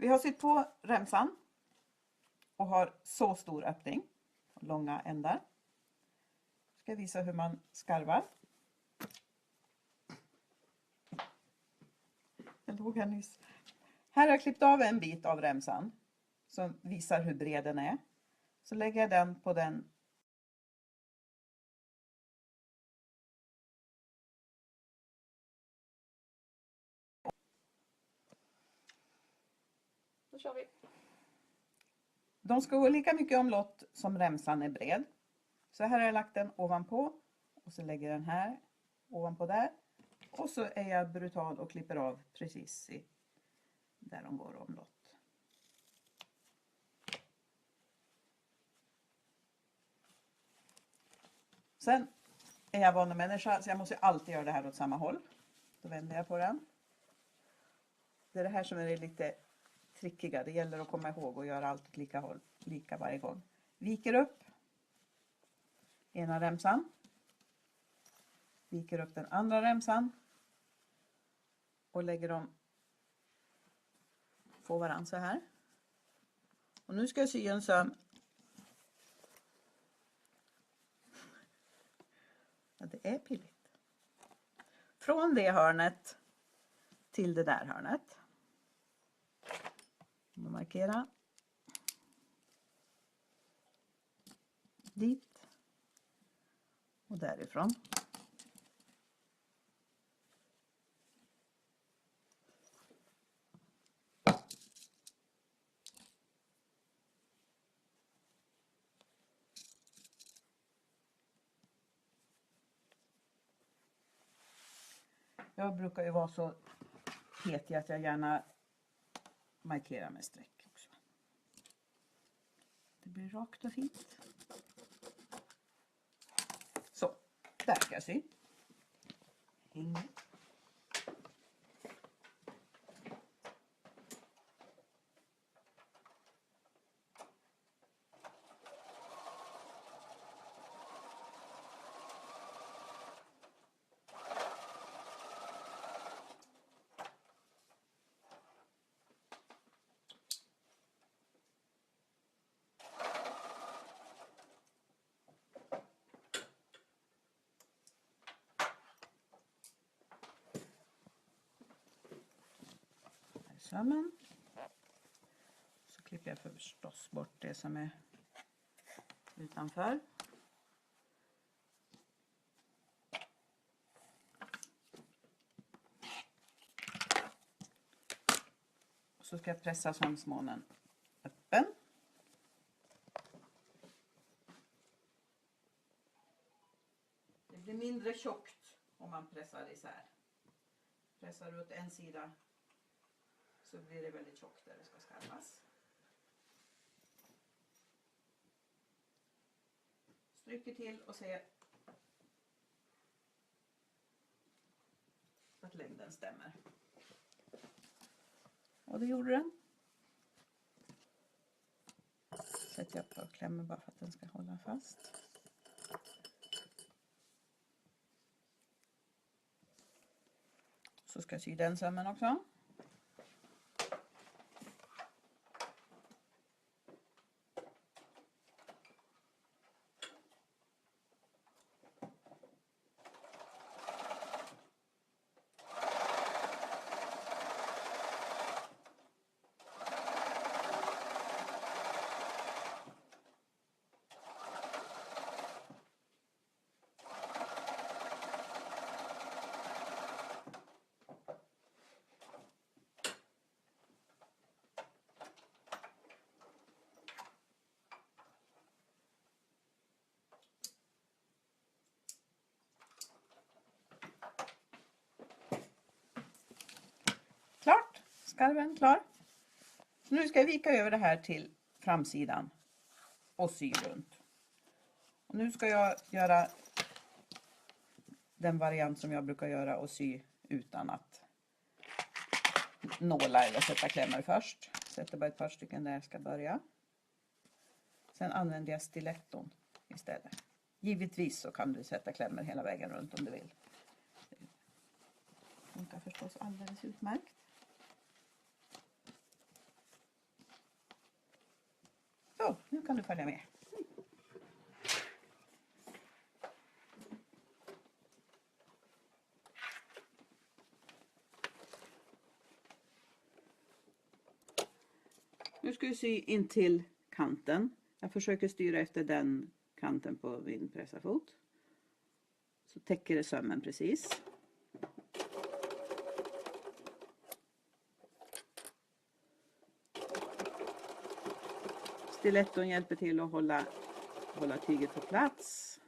Vi har sytt på remsan och har så stor öppning och långa ändar. Ska jag visa hur man skarvar. Jag låg här nyss. Här har jag klippt av en bit av remsan som visar hur bred den är. Så lägger jag den på den. Då kör vi. De ska gå lika mycket omlott som remsan är bred. Så här har jag lagt den ovanpå. Och så lägger jag den här ovanpå där. Och så är jag brutal och klipper av precis där de går omlott. Sen är jag vanemänniska så jag måste alltid göra det här åt samma håll. Då vänder jag på den. Det är det här som är lite trickiga. Det gäller att komma ihåg och göra allt åt lika varje gång. Viker upp ena remsan. Viker upp den andra remsan. Och lägger dem på varandra så här. Och nu ska jag sy en söm. Ja, det är pilligt. Från det hörnet till det där hörnet. Markera. Dit. Och därifrån. Jag brukar ju vara så petig att jag gärna markerar med streck också. Det blir rakt och fint. Så, där ska jag sy. Häng. Sömmen. Så klipper jag förstås bort det som är utanför. Så ska jag pressa sömsmånen öppen. Det blir mindre tjockt om man pressar isär. Pressar du åt en sida så blir det väldigt tjockt där det ska skarvas. Stryker till och ser att längden stämmer. Och det gjorde den. Sätter jag på klämmer bara för att den ska hålla fast. Så ska jag sy den sömmen också. Klart, skarven klar. Så nu ska jag vika över det här till framsidan och sy runt. Och nu ska jag göra den variant som jag brukar göra och sy utan att nåla eller sätta klämmor först. Sätter bara ett par stycken där jag ska börja. Sen använder jag stiletton istället. Givetvis så kan du sätta klämmor hela vägen runt om du vill. Det funkar förstås alldeles utmärkt. Så, nu kan du följa med. Nu ska vi sy in till kanten. Jag försöker styra efter den kanten på min pressarfot. Så täcker det sömmen precis. Stiletton hjälper till att hålla tyget på plats.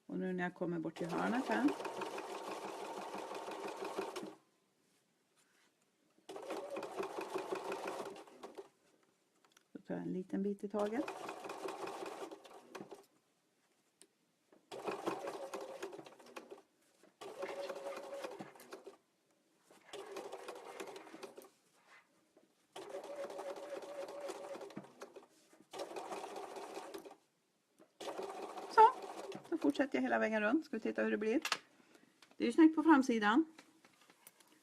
Och nu när jag kommer bort till hörnet här. Så tar jag en liten bit i taget. Så fortsätter jag hela vägen runt. Ska vi titta hur det blir. Det är ju snyggt på framsidan.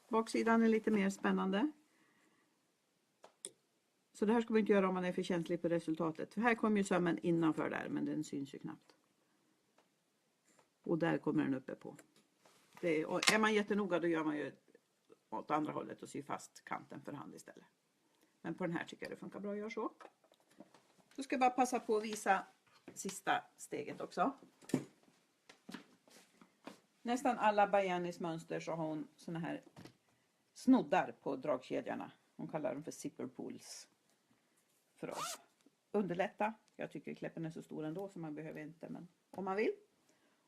Baksidan är lite mer spännande. Så det här ska man inte göra om man är för känslig på resultatet. För här kommer ju sömmen innanför där, men den syns ju knappt. Och där kommer den uppe på. Och är man jättenoga då gör man ju åt andra hållet och syr fast kanten för hand istället. Men på den här tycker jag det funkar bra att göra så. Då ska jag bara passa på att visa sista steget också. Nästan alla Bajanis mönster så har hon såna här snoddar på dragkedjorna. Hon kallar dem för zipper pulls. För att underlätta. Jag tycker kläppen är så stor ändå så man behöver inte, men om man vill.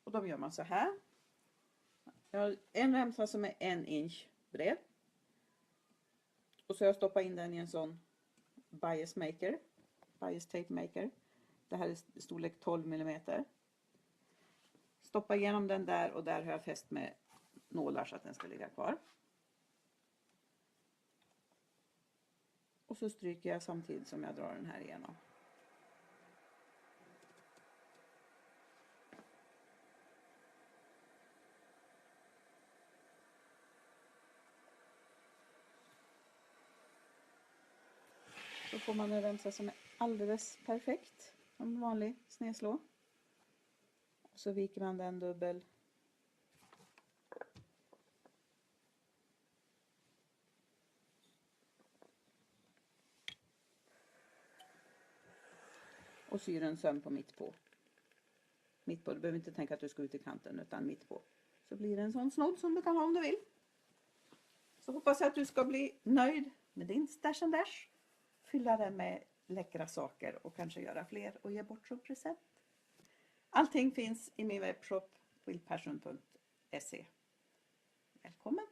Och då gör man så här. Jag har en remsa som är 1 inch bred. Och så har jag stoppat in den i en sån bias tape maker. Det här är storlek 12 mm. Stoppa igenom den där och där har jag fäst med nålar så att den ska ligga kvar. Och så stryker jag samtidigt som jag drar den här igenom. Så får man en remsa som är alldeles perfekt. En vanlig snedslå. Och så viker man den dubbel. Och syr en söm på mitt på. Mitt på, du behöver inte tänka att du ska ut i kanten utan mitt på. Så blir det en sån snodd som du kan ha om du vill. Så hoppas jag att du ska bli nöjd med din stash and dash. Fylla den med läckra saker och kanske göra fler och ge bort som present. Allting finns i min webbshop quiltpassion.se. Välkommen!